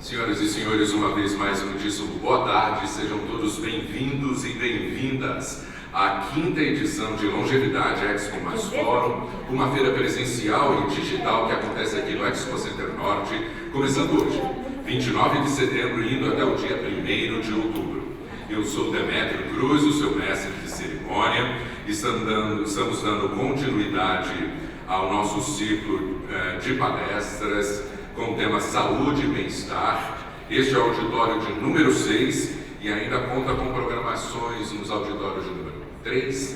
Senhoras e senhores, uma vez mais muitíssimo boa tarde, sejam todos bem-vindos e bem-vindas à 5ª edição de Longevidade Expo Mais Fórum, uma feira presencial e digital que acontece aqui no Expo Center Norte, começando hoje, 29 de setembro, indo até o dia 1º de outubro. Eu sou Demétrio Cruz, o seu mestre de cerimônia, e estamos dando continuidade ao nosso ciclo de palestras com o tema Saúde e Bem-Estar. Este é o auditório de número 6 e ainda conta com programações nos auditórios de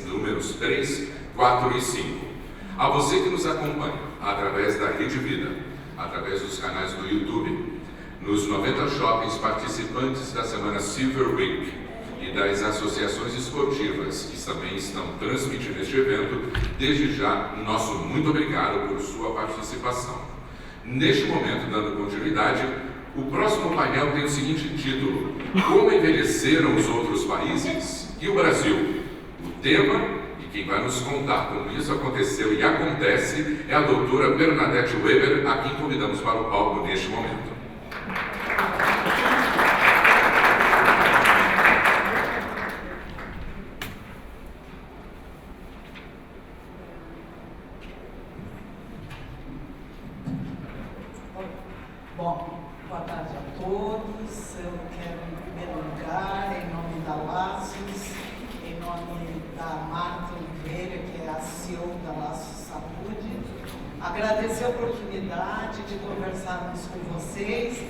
números 3, 4 e 5. A você que nos acompanha através da Rede Vida, através dos canais do YouTube, nos 90 shoppings participantes da semana Silver Week e das associações esportivas que também estão transmitindo este evento, desde já, nosso muito obrigado por sua participação. Neste momento, dando continuidade, o próximo painel tem o seguinte título: Como envelheceram os outros países e o Brasil? O tema, e quem vai nos contar como isso aconteceu e acontece, é a doutora Bernadette Weber, a quem convidamos para o palco neste momento. Bom, boa tarde a todos. Eu quero, em primeiro lugar, em nome da Laços, em nome da Marta Oliveira, que é a CEO da Laços Saúde, agradecer a oportunidade de conversarmos com vocês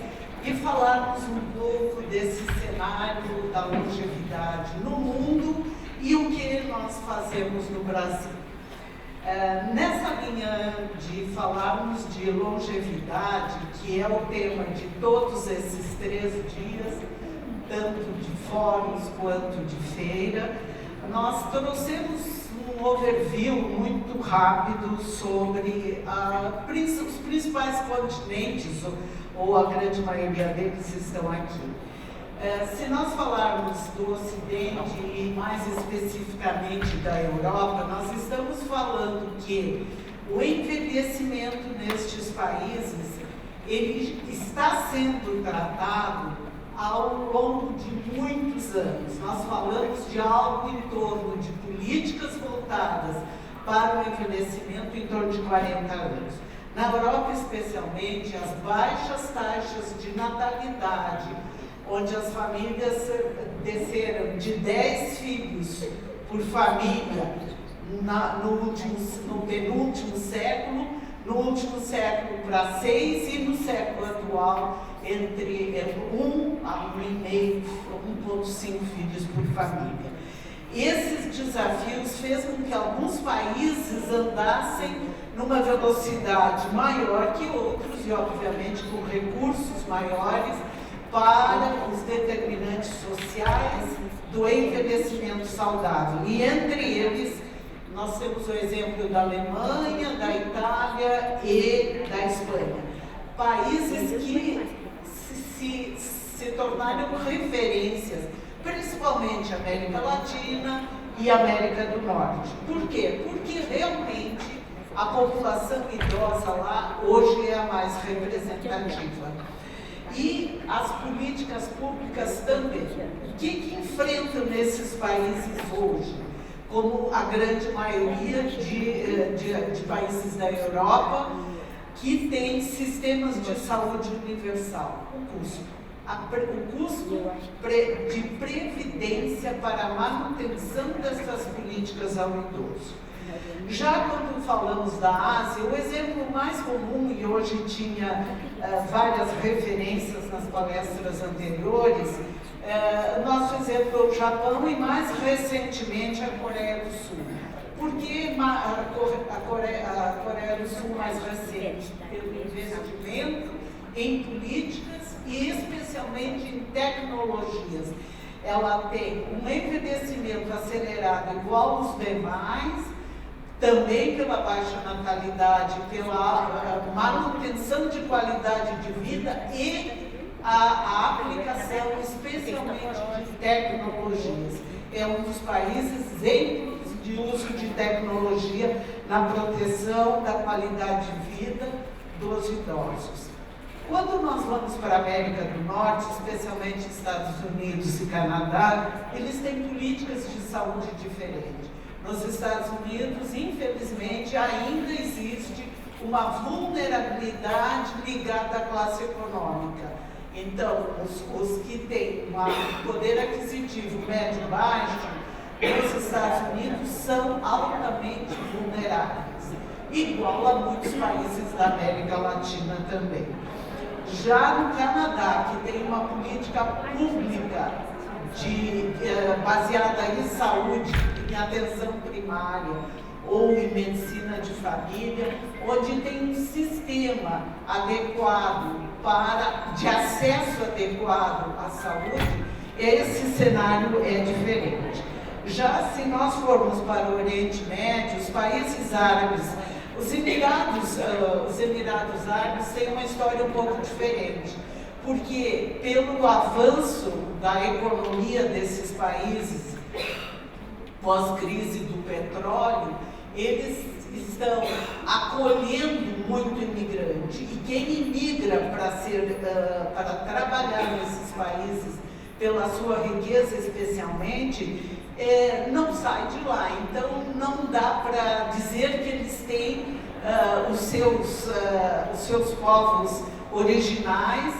e falarmos um pouco desse cenário da longevidade no mundo e o que nós fazemos no Brasil. Nessa linha de falarmos de longevidade, que é o tema de todos esses 3 dias, tanto de fóruns quanto de feira, nós trouxemos um overview muito rápido sobre os principais continentes, ou a grande maioria deles estão aqui. Se nós falarmos do Ocidente e mais especificamente da Europa, nós estamos falando que o envelhecimento nestes países ele está sendo tratado ao longo de muitos anos. Nós falamos de algo em torno de políticas voltadas para o envelhecimento em torno de 40 anos. Na Europa, especialmente, as baixas taxas de natalidade, onde as famílias desceram de 10 filhos por família no penúltimo século, no último século para 6 e no século atual entre 1 a 1,5, 1,5 filhos por família. Esses desafios fez com que alguns países andassem numa velocidade maior que outros e, obviamente, com recursos maiores para os determinantes sociais do envelhecimento saudável. E entre eles, nós temos o exemplo da Alemanha, da Itália e da Espanha. Países que se tornaram referências, principalmente América Latina e América do Norte. Por quê? Porque realmente a população idosa lá hoje é a mais representativa. E as políticas públicas também. O que enfrentam nesses países hoje? Como a grande maioria de países da Europa, que tem sistemas de saúde universal, o custo de previdência para a manutenção dessas políticas ao idoso. Já quando falamos da Ásia, o exemplo mais comum, e hoje tinha várias referências nas palestras anteriores, nosso exemplo é o Japão e mais recentemente a Coreia do Sul. Por que a Coreia do Sul mais recente? Pelo investimento em políticas e especialmente em tecnologias. Ela tem um envelhecimento acelerado igual aos demais, também pela baixa natalidade, pela manutenção de qualidade de vida e a aplicação especialmente de tecnologias. É um dos países exemplos de uso de tecnologia na proteção da qualidade de vida dos idosos. Quando nós vamos para a América do Norte, especialmente Estados Unidos e Canadá, eles têm políticas de saúde diferentes. Nos Estados Unidos, infelizmente, ainda existe uma vulnerabilidade ligada à classe econômica. Então, os que têm um poder aquisitivo médio-baixo, nos Estados Unidos, são altamente vulneráveis, igual a muitos países da América Latina também. Já no Canadá, que tem uma política pública baseada em saúde, em atenção primária ou em medicina de família, onde tem um sistema adequado de acesso adequado à saúde, esse cenário é diferente. Já se nós formos para o Oriente Médio, os países árabes, os Emirados Árabes têm uma história um pouco diferente, porque pelo avanço da economia desses países, pós-crise do petróleo, eles estão acolhendo muito imigrante. E quem imigra para trabalhar nesses países, pela sua riqueza especialmente, não sai de lá. Então, não dá para dizer que eles têm os seus povos originais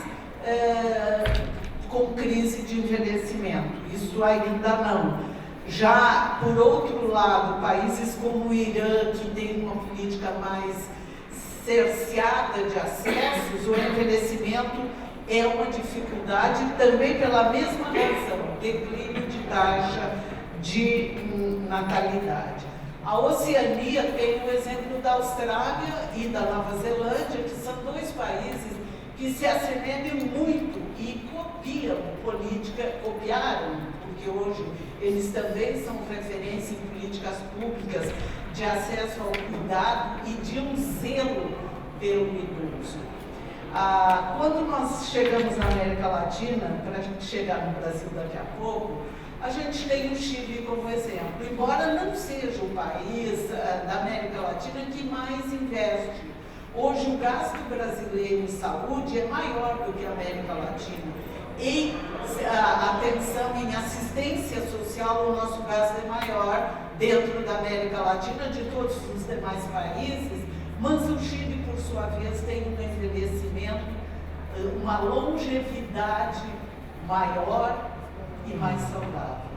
com crise de envelhecimento. Isso ainda não. Já, por outro lado, países como o Irã, que tem uma política mais cerceada de acessos, o envelhecimento é uma dificuldade também pela mesma razão, declínio de taxa de natalidade. A Oceania tem o exemplo da Austrália e da Nova Zelândia, que são dois países que se assemelham muito e copiaram, porque hoje eles também são referência em políticas públicas de acesso ao cuidado e de um zelo pelo idoso. Quando nós chegamos na América Latina, para a gente chegar no Brasil daqui a pouco, a gente tem o Chile como exemplo, embora não seja o país da América Latina que mais investe. Hoje o gasto brasileiro em saúde é maior do que a América Latina. Em atenção, em assistência social, o nosso gasto é maior dentro da América Latina, de todos os demais países, mas o Chile, por sua vez, tem um envelhecimento, uma longevidade maior e mais saudável.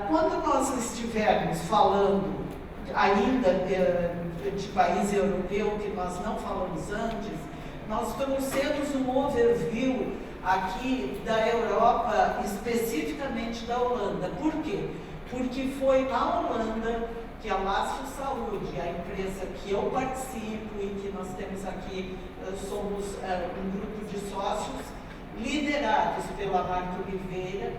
Quando nós estivermos falando ainda de país europeu, que nós não falamos antes, nós trouxemos um overview aqui da Europa, especificamente da Holanda. Por quê? Porque foi na Holanda que a Laço Saúde, a empresa que eu participo e que nós temos aqui, somos um grupo de sócios liderados pela Marta Oliveira,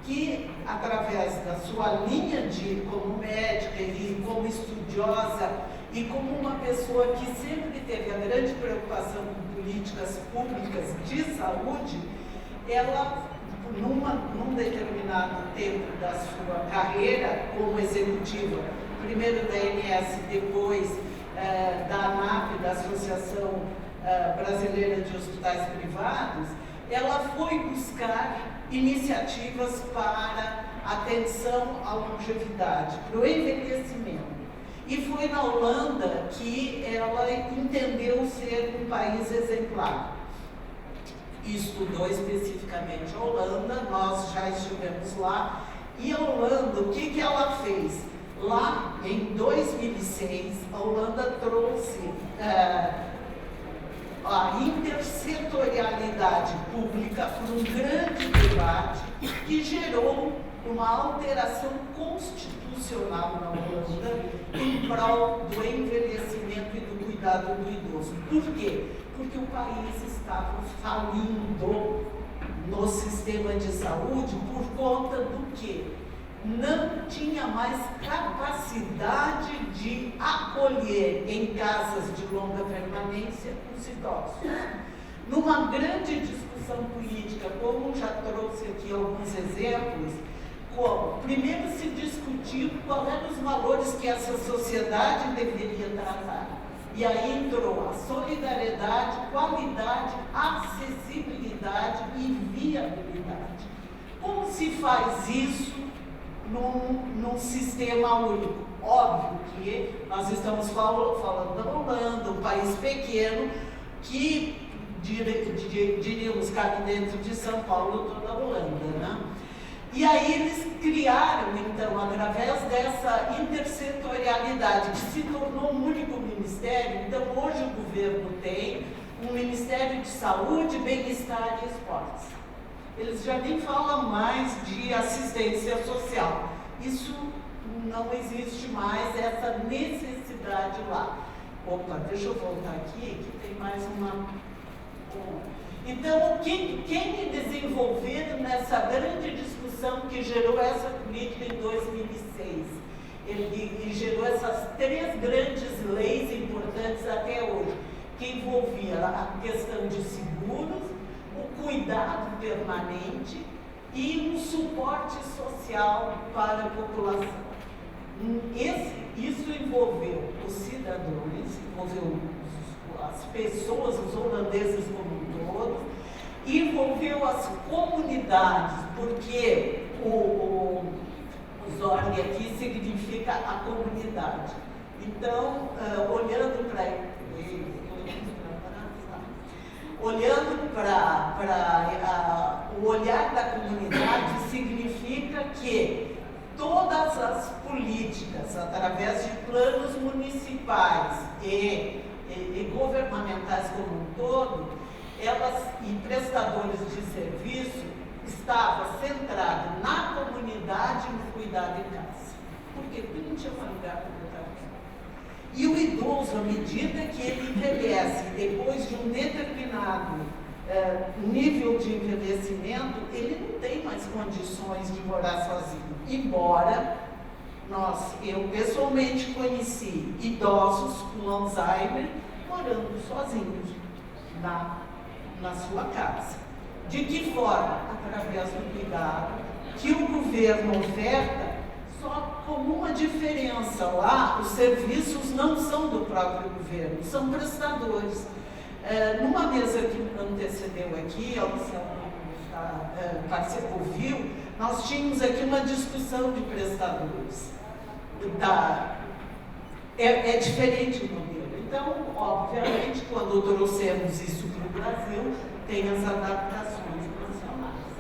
que através da sua linha como médica e como estudiosa e como uma pessoa que sempre teve a grande preocupação com políticas públicas de saúde, ela, num determinado tempo da sua carreira como executiva, primeiro da ANS, depois da ANAP, da Associação Brasileira de Hospitais Privados, ela foi buscar iniciativas para atenção à longevidade, para o envelhecimento. E foi na Holanda que ela entendeu ser um país exemplar. Estudou especificamente a Holanda, nós já estivemos lá. E a Holanda, o que ela fez? Lá, em 2006, a Holanda trouxe a intersetorialidade pública para um grande debate que gerou uma alteração constitucional na Holanda em prol do envelhecimento e do cuidado do idoso. Por quê? Porque o país estava falindo no sistema de saúde por conta do quê? Não tinha mais capacidade de acolher em casas de longa permanência os idosos. Numa grande discussão política, como já trouxe aqui alguns exemplos, primeiro se discutiu quais eram os valores que essa sociedade deveria tratar. E aí entrou a solidariedade, qualidade, acessibilidade e viabilidade. Como se faz isso num sistema único? Óbvio que nós estamos falando da Holanda, um país pequeno, que diríamos cabe dentro de São Paulo, toda a Holanda, né? E aí eles criaram, então, através dessa intersetorialidade, que se tornou um único ministério. Então, hoje o governo tem um Ministério de Saúde, Bem-Estar e Esportes. Eles já nem falam mais de assistência social. Isso não existe mais, essa necessidade lá. Opa, deixa eu voltar aqui, que tem mais uma... Então, quem desenvolveram nessa grande discussão que gerou essa política em 2006? Ele gerou essas 3 grandes leis importantes até hoje, que envolvia a questão de seguros, o cuidado permanente e um suporte social para a população. Isso envolveu os cidadãos, envolveu as pessoas, os holandeses como um todo, envolveu as comunidades, porque o Zorg aqui significa a comunidade. Então, olhando para o olhar da comunidade, significa que todas as políticas, através de planos municipais e governamentais como um todo, elas e prestadores de serviço estavam centrados na comunidade e no cuidado em casa. Porque não tinha mais lugar para botar aqui. E o idoso, à medida que ele envelhece, depois de um determinado nível de envelhecimento, ele não tem mais condições de morar sozinho. Embora eu pessoalmente conheci idosos com Alzheimer morando sozinhos na sua casa. De que forma? Através do cuidado que o governo oferta, só como uma diferença. Lá, os serviços não são do próprio governo, são prestadores. Numa mesa que antecedeu aqui, a participou, viu, nós tínhamos aqui uma discussão de prestadores. É diferente o modelo. Então, obviamente, quando trouxemos isso para o Brasil, tem as adaptações nacionais.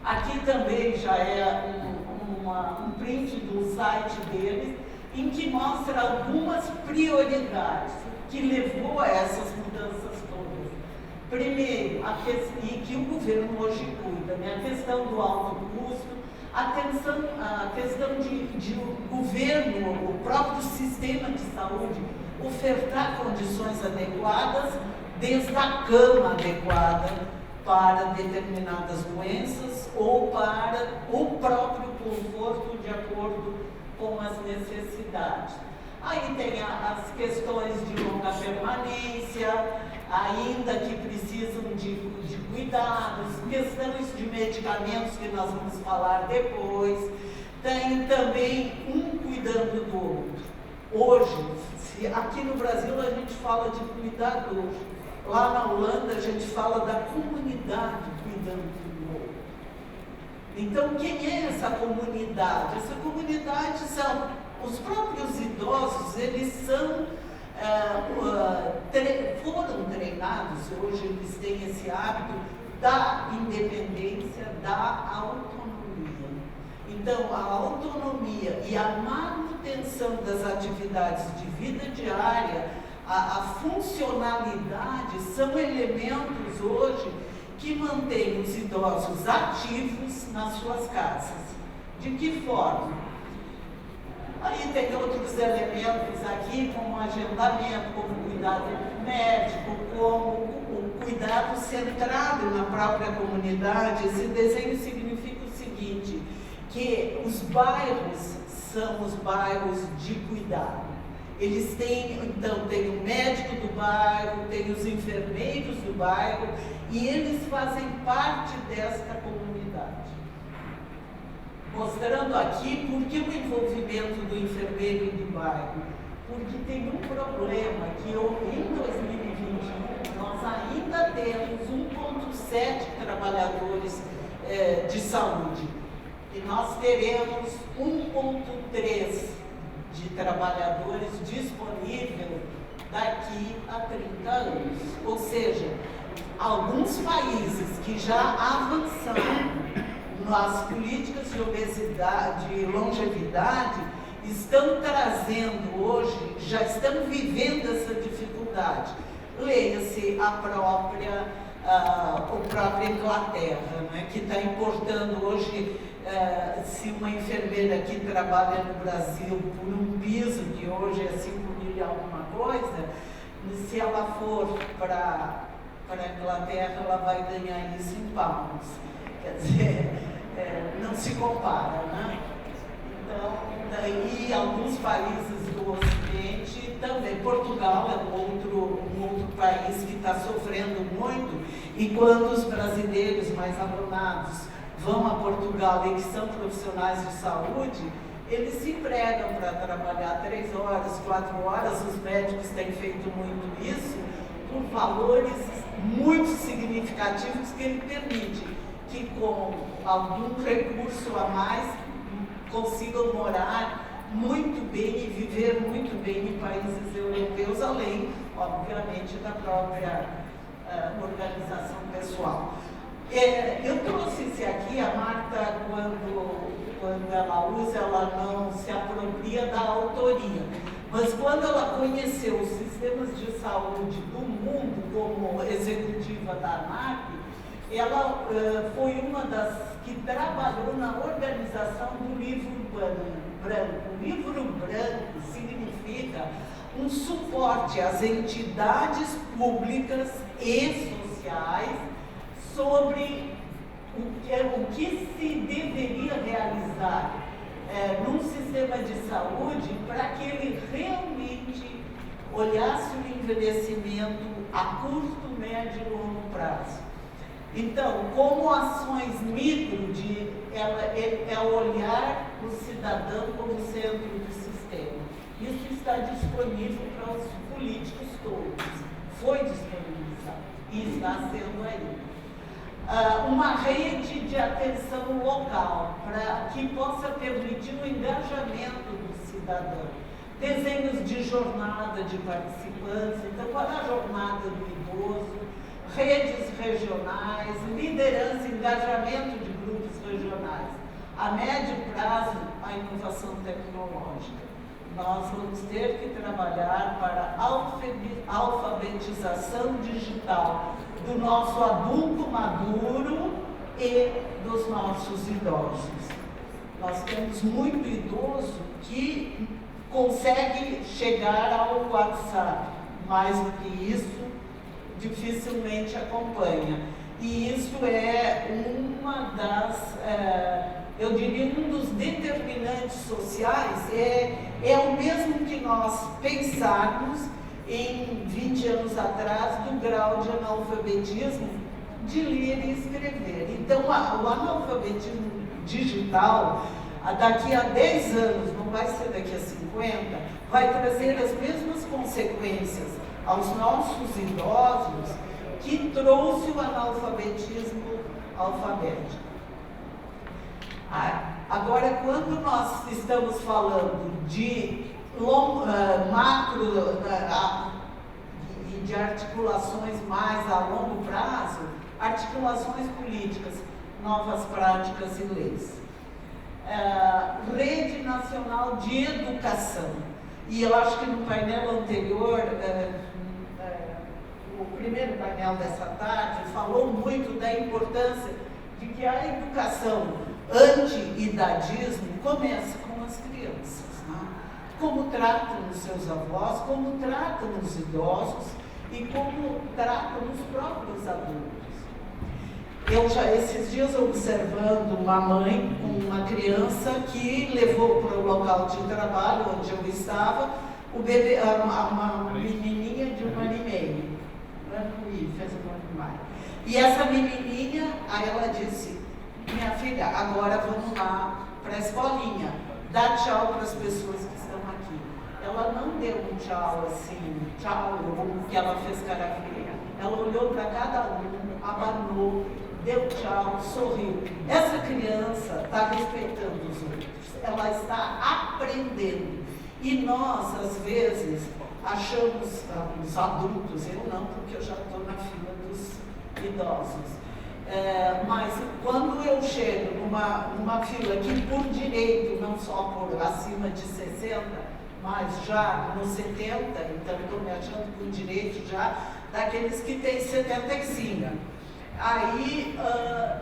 Aqui também já é um print do site deles, em que mostra algumas prioridades que levou a essas mudanças todas. Primeiro, e que o governo hoje cuida, né? A questão do alto custo, a questão de o governo, o próprio sistema de saúde, ofertar condições adequadas, desde a cama adequada para determinadas doenças ou para o próprio conforto de acordo com as necessidades. Aí tem as questões de longa permanência, ainda que precisam de cuidados, questões de medicamentos que nós vamos falar depois. Tem também um cuidando do outro. Hoje, aqui no Brasil a gente fala de cuidador, lá na Holanda a gente fala da comunidade cuidando do outro. Então, quem é essa comunidade? Essa comunidade são os próprios idosos, eles foram treinados, hoje eles têm esse hábito da independência, da autonomia. Então, a autonomia e a manutenção das atividades de vida diária, a funcionalidade, são elementos hoje que mantêm os idosos ativos nas suas casas. De que forma? Aí tem outros elementos aqui, como agendamento, como cuidado médico, como o cuidado centrado na própria comunidade. Esse desenho significa o seguinte, que os bairros são os bairros de cuidado. Eles têm, então, tem o médico do bairro, tem os enfermeiros do bairro, e eles fazem parte desta comunidade. Mostrando aqui por que o envolvimento do enfermeiro e do bairro. porque tem um problema que em 2021 nós ainda temos 1,7 trabalhadores de saúde e nós teremos 1,3 de trabalhadores disponíveis daqui a 30 anos. Ou seja, alguns países que já avançaram nas políticas de obesidade e longevidade estão trazendo hoje, já estão vivendo essa dificuldade. Leia-se a própria Inglaterra, né, que está importando hoje, se uma enfermeira que trabalha no Brasil por um piso, que hoje é 5 mil e alguma coisa, se ela for para a Inglaterra, ela vai ganhar isso em pounds. Quer dizer, não se compara, né? Então, daí alguns países do Ocidente também, Portugal é um outro país que está sofrendo muito, e quando os brasileiros mais alunados vão a Portugal e que são profissionais de saúde, eles se empregam para trabalhar 3 horas, 4 horas, os médicos têm feito muito isso, por valores muito significativos que ele permite que com algum recurso a mais consigam morar muito bem e viver muito bem em países europeus, além, obviamente, da própria organização pessoal. Eu trouxe isso aqui, a Marta, quando ela usa, ela não se apropria da autoria, mas quando ela conheceu os sistemas de saúde do mundo como executiva da ANAP, ela foi uma das que trabalhou na organização do Livro Branco. O Livro Branco significa um suporte às entidades públicas e sociais sobre o que se deveria realizar num sistema de saúde para que ele realmente olhasse o envelhecimento a curto, médio e longo prazo. Então, como ações micro, é olhar o cidadão como centro do sistema. Isso está disponível para os políticos todos. Foi disponibilizado e está sendo ainda. Uma rede de atenção local, para que possa permitir o engajamento do cidadão. Desenhos de jornada de participantes, então qual é a jornada do idoso, redes regionais, liderança e engajamento de grupos regionais. A médio prazo, a inovação tecnológica. Nós vamos ter que trabalhar para a alfabetização digital do nosso adulto maduro e dos nossos idosos. Nós temos muito idoso que consegue chegar ao WhatsApp, mais do que isso, dificilmente acompanha. E isso é uma das, eu diria, um dos determinantes sociais, é o mesmo que nós pensarmos em 20 anos atrás do grau de analfabetismo de ler e escrever. Então, o analfabetismo digital, daqui a 10 anos, não vai ser daqui a 50, vai trazer as mesmas consequências aos nossos idosos que trouxe o analfabetismo alfabético. Agora, quando nós estamos falando de macro e de articulações mais a longo prazo, articulações políticas, novas práticas e leis. Rede Nacional de Educação. E eu acho que no painel anterior, o primeiro painel dessa tarde, falou muito da importância de que a educação anti-idadismo começa com as crianças, né? Como tratam os seus avós, como tratam os idosos e como tratam os próprios adultos. Eu já esses dias observando uma mãe com uma criança que levou para o local de trabalho onde eu estava o bebê, uma menininha de 1 ano e meio, fez 1 ano e meio. E essa menininha, aí ela disse: minha filha, agora vamos lá para a escolinha, dá tchau para as pessoas que estão aqui. Ela ela não deu um tchau assim, tchau, que ela fez cara feia. Ela olhou para cada aluno, abanou, deu tchau, sorriu. Essa criança está respeitando os outros, ela está aprendendo. E nós, às vezes, achamos, os adultos, eu não, porque eu já estou na fila dos idosos, mas quando eu chego numa fila que por direito, não só por acima de 60, mas já nos 70, então estou me achando com direito já daqueles que têm 75. Aí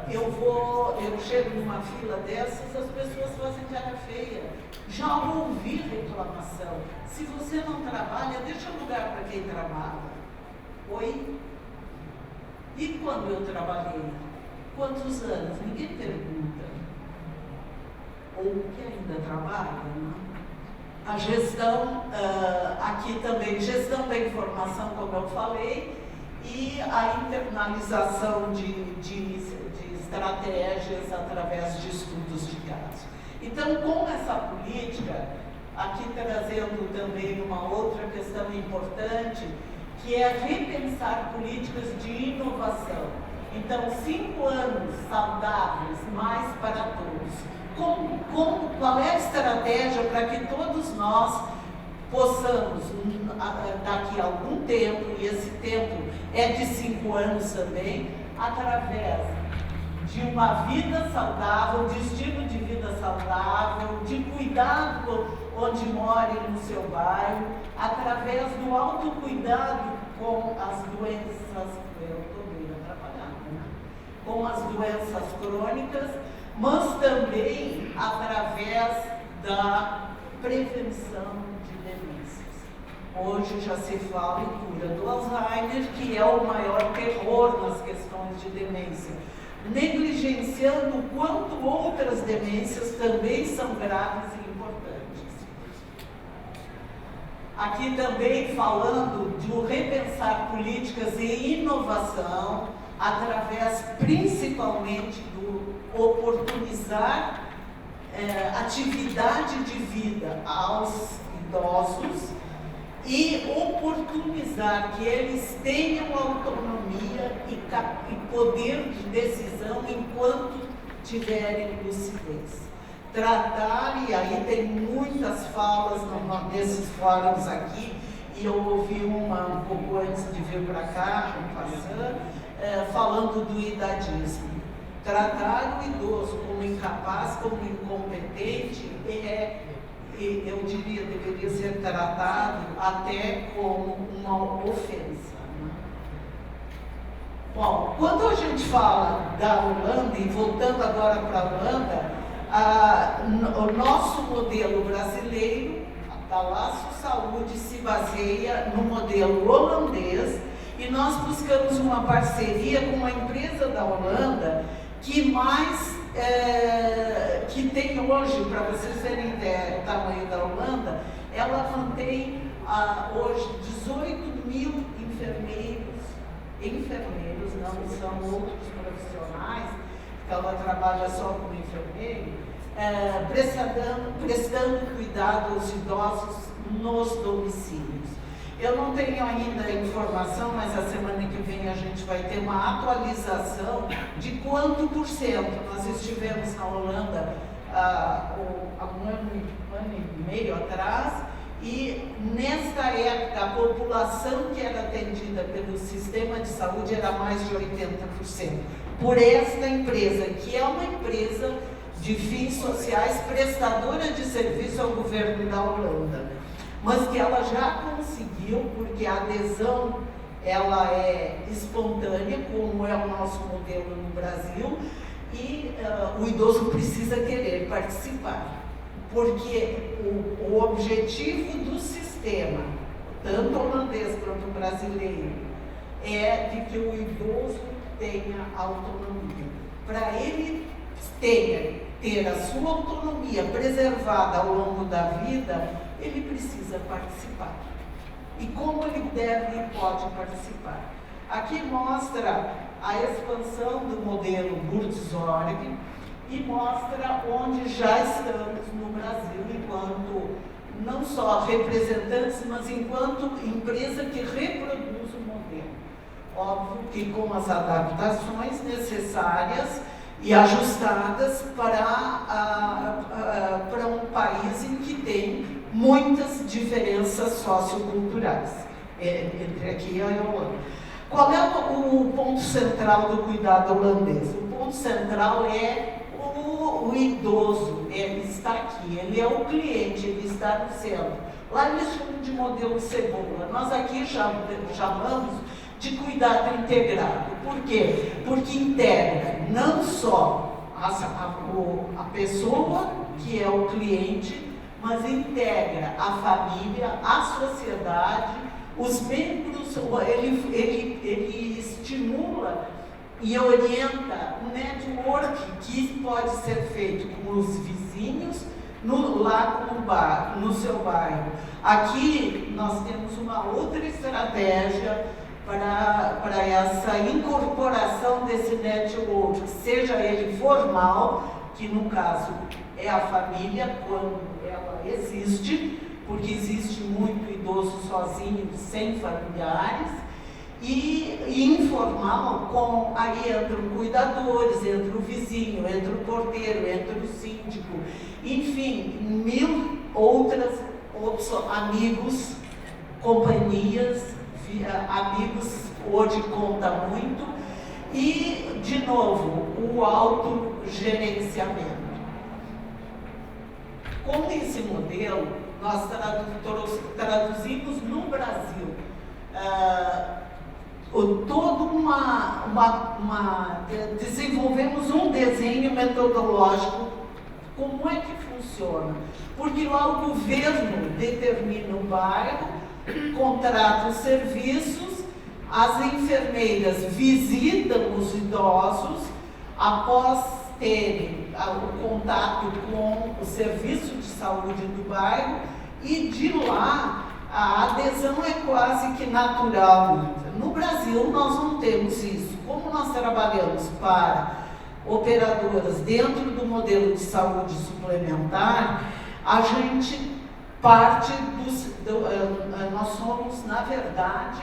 eu chego numa fila dessas, as pessoas fazem cara feia. Já ouvi reclamação. Se você não trabalha, deixa lugar para quem trabalha. Oi? E quando eu trabalhei? Quantos anos? Ninguém pergunta. Ou que ainda trabalha, né? A gestão, aqui também, gestão da informação, como eu falei, e a internalização de estratégias através de estudos de caso. Então, com essa política, aqui trazendo também uma outra questão importante, que é repensar políticas de inovação. Então, 5 anos saudáveis, mais para todos. Qual é a estratégia para que todos nós possamos, daqui a algum tempo, e esse tempo é de 5 anos também, através de uma vida saudável, de estilo de vida saudável, de cuidado onde more no seu bairro, através do autocuidado com as doenças, eu estou bem atrapalhada, né? Com as doenças crônicas, mas também através da prevenção de demências. Hoje já se fala em cura do Alzheimer, que é o maior terror nas questões de demência, negligenciando o quanto outras demências também são graves e importantes. Aqui também falando de repensar políticas e inovação, através principalmente do oportunizar atividade de vida aos idosos e oportunizar que eles tenham autonomia e poder de decisão enquanto tiverem lucidez. Tratar, e aí tem muitas falas nesses fóruns aqui, e eu ouvi uma um pouco antes de vir para cá, falando do idadismo. Tratar o idoso como incapaz, como incompetente, eu diria, deveria ser tratado até como uma ofensa. Né? Bom, quando a gente fala da Holanda, e voltando agora para a Holanda, o nosso modelo brasileiro, da Laço Saúde, se baseia no modelo holandês, e nós buscamos uma parceria com uma empresa da Holanda que que tem hoje, para vocês terem ideia do tamanho da Holanda, ela mantém hoje 18 mil enfermeiros, não são outros profissionais, que ela trabalha só como enfermeiro, prestando cuidado aos idosos nos domicílios. Eu não tenho ainda informação, mas a semana que vem a gente vai ter uma atualização de quanto por cento. Nós estivemos na Holanda há um ano e meio atrás, e nesta época a população que era atendida pelo sistema de saúde era mais de 80%. Por esta empresa, que é uma empresa de fins sociais prestadora de serviço ao governo da Holanda, mas que ela já conseguiu, porque a adesão ela é espontânea, como é o nosso modelo no Brasil, e o idoso precisa querer participar, porque o objetivo do sistema, tanto holandês quanto brasileiro, é de que o idoso tenha autonomia. Para ele ter a sua autonomia preservada ao longo da vida, ele precisa participar. E como ele deve e pode participar? Aqui mostra a expansão do modelo Buurtzorg e mostra onde já estamos no Brasil, enquanto não só representantes, mas enquanto empresa que reproduz o modelo. Óbvio que com as adaptações necessárias e ajustadas para um país em que tem muitas diferenças socioculturais, entre aqui e a Holanda. Qual é o ponto central do cuidado holandês? O ponto central é o idoso, ele está aqui, ele é o cliente, ele está no centro. Lá eles chamam de modelo cebola, nós aqui chamamos de cuidado integrado. Por quê? Porque integra não só a pessoa, que é o cliente, mas integra a família, a sociedade, os membros, ele estimula e orienta um network que pode ser feito com os vizinhos, lá no seu bairro. Aqui nós temos uma outra estratégia para essa incorporação desse network, seja ele formal, que no caso é a família, quando ela existe, porque existe muito idoso sozinho, sem familiares, e informal, aí entram cuidadores, entra o vizinho, entra o porteiro, entra o síndico, enfim, 1000 outras amigos, companhias, amigos hoje conta muito, e, de novo, o autogerenciamento. Com esse modelo, nós traduzimos no Brasil desenvolvemos um desenho metodológico. Como é que funciona? Porque lá o governo determina o bairro, contrata os serviços, as enfermeiras visitam os idosos, após terem o contato com o serviço de saúde do bairro, e de lá a adesão é quase que natural. No Brasil nós não temos isso. Como nós trabalhamos para operadoras dentro do modelo de saúde suplementar, a gente parte nós somos, na verdade,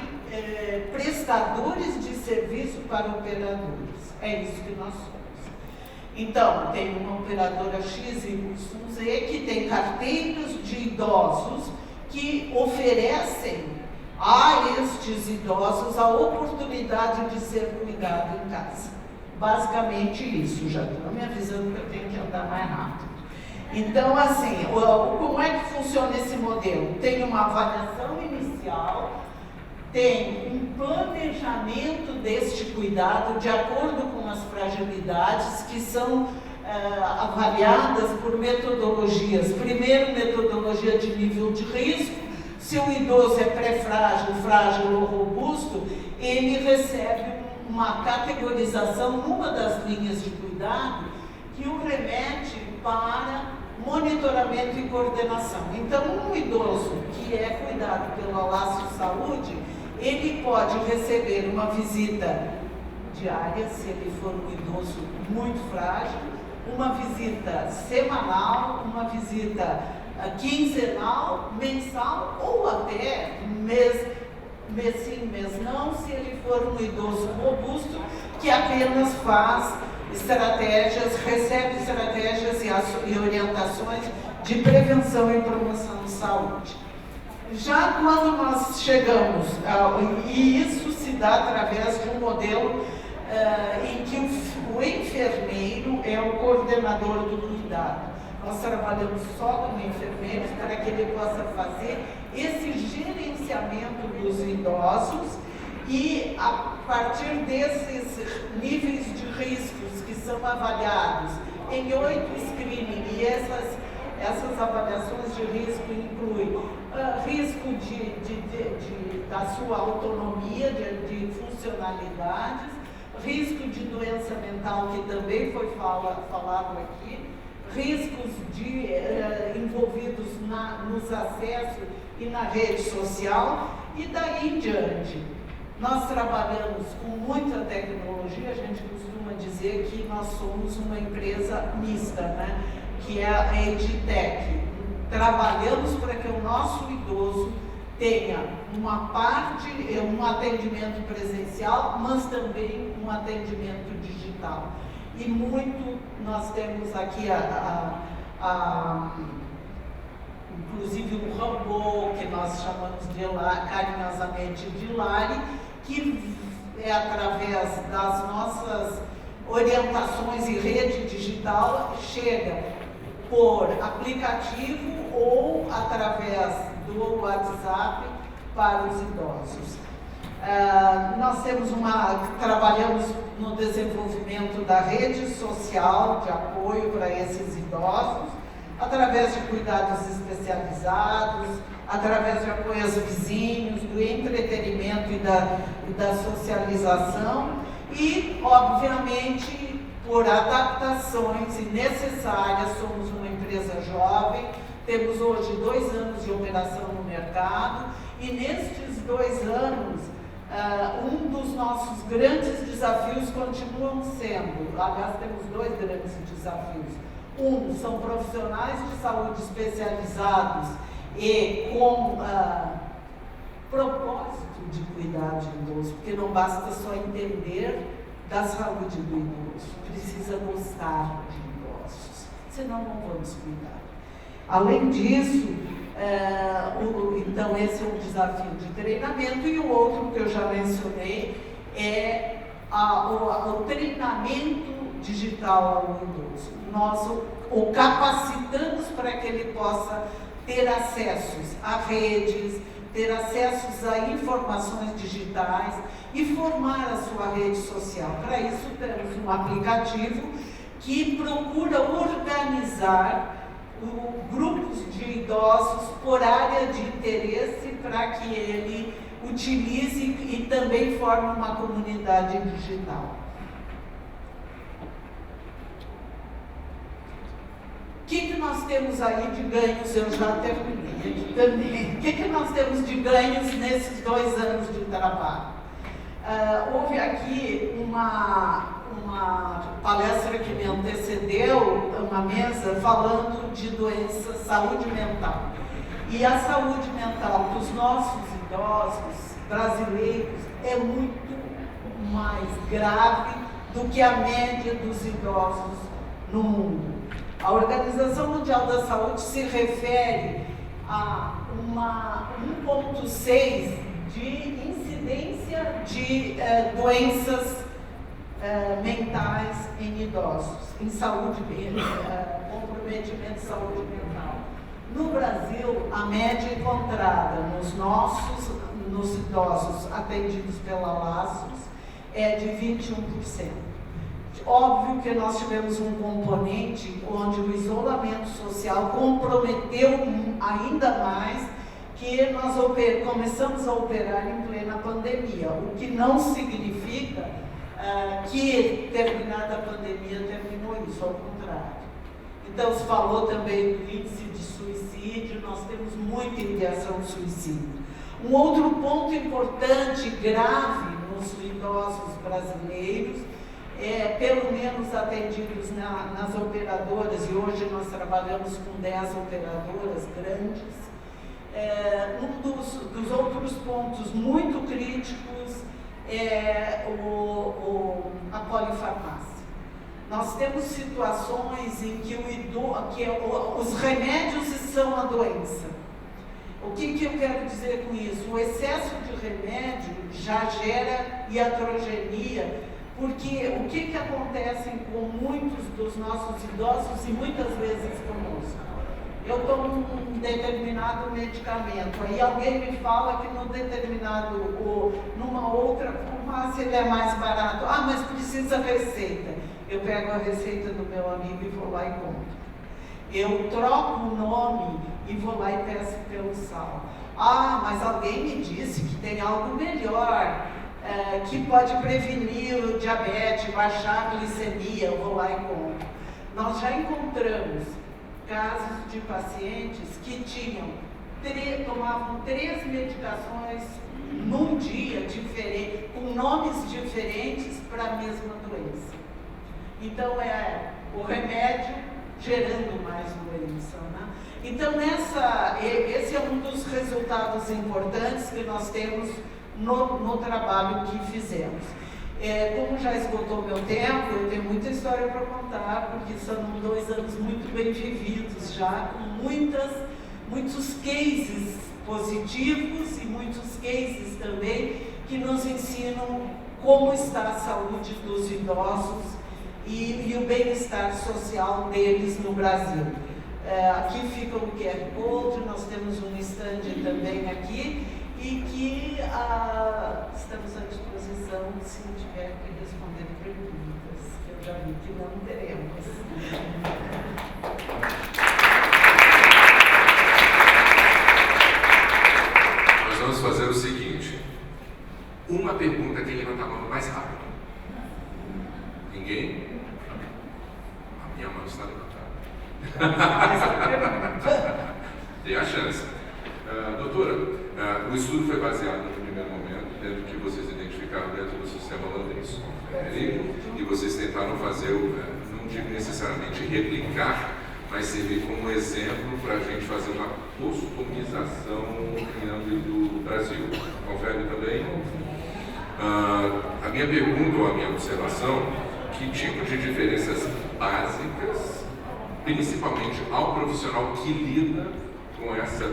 prestadores de serviço para operadores. É isso que nós somos. Então, tem uma operadora XYZ que tem carteiras de idosos que oferecem a estes idosos a oportunidade de ser cuidado em casa. Basicamente isso, já estou me avisando que eu tenho que andar mais rápido. Então, assim, como é que funciona esse modelo? Tem uma avaliação inicial, tem um planejamento deste cuidado de acordo com as fragilidades que são avaliadas por metodologias. Primeiro, metodologia de nível de risco. Se o idoso é pré-frágil, frágil ou robusto, ele recebe uma categorização numa das linhas de cuidado que o remete para monitoramento e coordenação. Então, um idoso que é cuidado pela Laço Saúde, ele pode receber uma visita diária, se ele for um idoso muito frágil, uma visita semanal, uma visita quinzenal, mensal ou até mês sim, mês não, se ele for um idoso robusto que apenas faz estratégias, recebe estratégias e orientações de prevenção e promoção de saúde. Já quando nós chegamos, e isso se dá através de um modelo em que o enfermeiro é o coordenador do cuidado. Nós trabalhamos só com enfermeiros para que ele possa fazer esse gerenciamento dos idosos e, a partir desses níveis de riscos que são avaliados em 8 screening, e essas avaliações de risco incluem risco da sua autonomia, de funcionalidades, risco de doença mental, que também foi falado aqui, riscos envolvidos nos acessos e na rede social, e daí em diante. Nós trabalhamos com muita tecnologia, a gente costuma dizer que nós somos uma empresa mista, né? Que é a EdTech. trabalhamos para que o nosso idoso tenha uma parte, um atendimento presencial, mas também um atendimento digital. E muito, nós temos aqui inclusive um robô, que nós chamamos carinhosamente de Lari, que é através das nossas orientações e rede digital, chega por aplicativo ou através do WhatsApp para os idosos. Nós trabalhamos no desenvolvimento da rede social de apoio para esses idosos, através de cuidados especializados, através de apoio aos vizinhos, do entretenimento e da socialização e, obviamente, por adaptações necessárias. Somos uma empresa jovem, temos hoje 2 anos de operação no mercado e nestes 2 anos, um dos nossos grandes desafios continuam sendo, aliás, temos 2 grandes desafios. São profissionais de saúde especializados e com propósito de cuidar de idoso, porque não basta só entender da saúde do idoso, precisa gostar de idosos, senão não vamos cuidar. Além disso, então esse é um desafio de treinamento, e o outro que eu já mencionei é o treinamento digital ao idoso. Nós o capacitamos para que ele possa ter acessos a redes, ter acessos a informações digitais e formar a sua rede social. Para isso temos um aplicativo que procura organizar grupos de idosos por área de interesse para que ele utilize e também forme uma comunidade digital. O que nós temos aí de ganhos? Eu já terminei também. O que nós temos de ganhos nesses 2 anos de trabalho? Houve aqui uma palestra que me antecedeu, uma mesa falando de doenças, saúde mental. E a saúde mental dos nossos idosos brasileiros é muito mais grave do que a média dos idosos no mundo. A Organização Mundial da Saúde se refere a 1,6 de incidência de doenças mentais em idosos, em saúde, comprometimento de saúde mental. No Brasil, a média encontrada nos idosos atendidos pela Laços é de 21%. Óbvio que nós tivemos um componente onde o isolamento social comprometeu ainda mais, que nós começamos a operar em plena pandemia, o que não significa que terminada a pandemia terminou isso, ao contrário. Então se falou também do índice de suicídio, nós temos muita ideação de suicídio. Um outro ponto importante, grave nos idosos brasileiros, pelo menos atendidos nas operadoras, e hoje nós trabalhamos com 10 operadoras grandes. Um dos outros pontos muito críticos é a polifarmácia. Nós temos situações em que os remédios são a doença. O que eu quero dizer com isso? O excesso de remédio já gera iatrogenia, porque o que acontece com muitos dos nossos idosos e muitas vezes conosco? Eu tomo um determinado medicamento, aí alguém me fala que numa outra farmácia ele é mais barato. Ah, mas precisa receita. Eu pego a receita do meu amigo e vou lá e compro. Eu troco o nome e vou lá e peço pelo sal. Ah, mas alguém me disse que tem algo melhor, que pode prevenir o diabetes, baixar a glicemia, eu vou lá e compro. Nós já encontramos casos de pacientes que tomavam 3 medicações num dia diferente, com nomes diferentes para a mesma doença. Então o remédio gerando mais doença, né? Então, esse é um dos resultados importantes que nós temos no trabalho que fizemos. Como já esgotou meu tempo, eu tenho muita história para contar, porque são 2 anos muito bem vividos já, com muitos cases positivos e muitos cases também que nos ensinam como está a saúde dos idosos e o bem-estar social deles no Brasil. Aqui fica o QR Code, nós temos um stand também aqui e que estamos à disposição se tiver que responder perguntas. Eu já vi que não teremos. Nós vamos fazer o seguinte: uma pergunta, quem levanta a mão mais rápido? Ninguém? A minha mão está levantada. Tem a chance. Doutora, o estudo foi baseado no primeiro momento, dentro que vocês identificaram dentro do sistema holandês, e vocês tentaram fazer, não digo necessariamente replicar, mas servir como exemplo para a gente fazer uma customização em âmbito do Brasil. Confere também? A minha pergunta ou a minha observação, que tipo de diferenças básicas, principalmente ao profissional que lida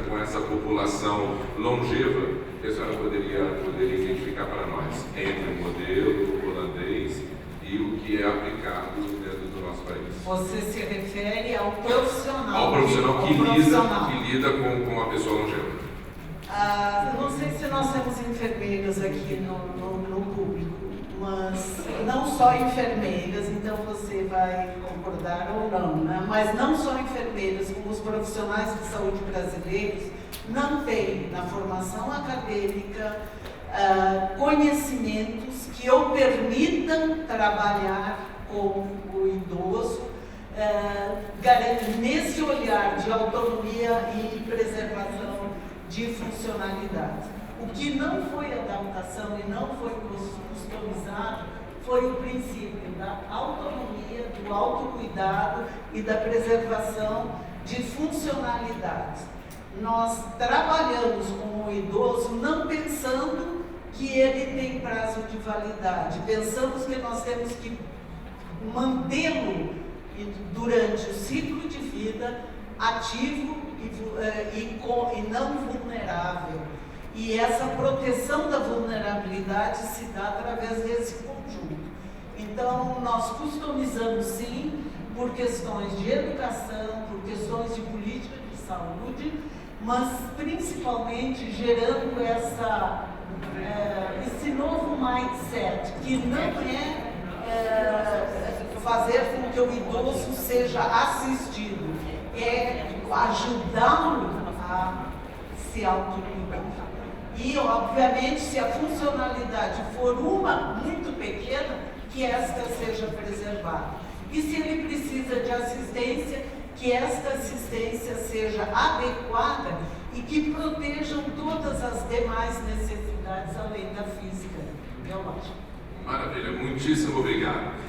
com essa população longeva, que a senhora poderia identificar para nós, entre o modelo holandês e o que é aplicado dentro do nosso país? Você se refere ao profissional? Ao profissional que lida com a pessoa longeva. Não sei se nós temos enfermeiras aqui no público, mas não só enfermeiras, então você vai concordar ou não, né? Mas não só enfermeiras, como os profissionais de saúde brasileiros não têm na formação acadêmica conhecimentos que o permitam trabalhar com o idoso nesse olhar de autonomia e preservação de funcionalidade. O que não foi adaptação e não foi customizado foi o princípio da autonomia, do autocuidado e da preservação de funcionalidade. Nós trabalhamos com o idoso não pensando que ele tem prazo de validade, pensamos que nós temos que mantê-lo durante o ciclo de vida ativo e não vulnerável. E essa proteção da vulnerabilidade se dá através desse conjunto. Então, nós customizamos sim, por questões de educação, por questões de política de saúde, mas principalmente gerando esse novo mindset, que não é fazer com que o idoso seja assistido, é ajudá-lo a se autocuidar. E, obviamente, se a funcionalidade for uma muito pequena, que esta seja preservada. E se ele precisa de assistência, que esta assistência seja adequada e que protejam todas as demais necessidades, além da física e biológica. Maravilha, muitíssimo obrigado.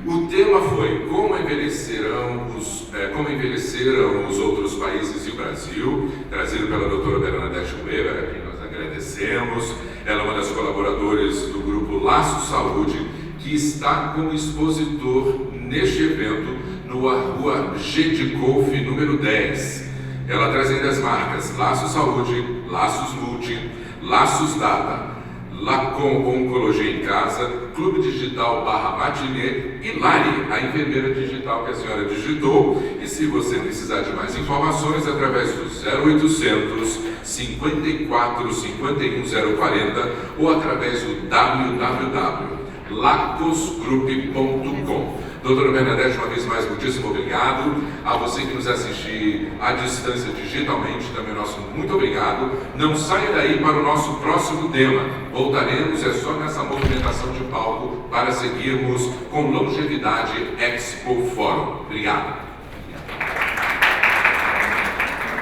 O tema foi como envelheceram os outros países e o Brasil, trazido pela doutora Bernadette Weber, a quem nós agradecemos. Ela é uma das colaboradoras do grupo Laço Saúde, que está como expositor neste evento no Rua Gedikoff, número 10. Ela traz ainda as marcas Laço Saúde, Laços Multi, Laços Data, Lacom Oncologia em Casa, Clube Digital /Matinê e Lari, a enfermeira digital que a senhora digitou. E se você precisar de mais informações, através do 0800 54 51 040 ou através do www.lacosgroup.com. Doutora Bernadette, uma vez mais, muitíssimo obrigado. A você que nos assistiu à distância digitalmente, também nosso muito obrigado. Não saia daí para o nosso próximo tema. Voltaremos, é só nessa movimentação de palco, para seguirmos com Longevidade Expo Fórum. Obrigado.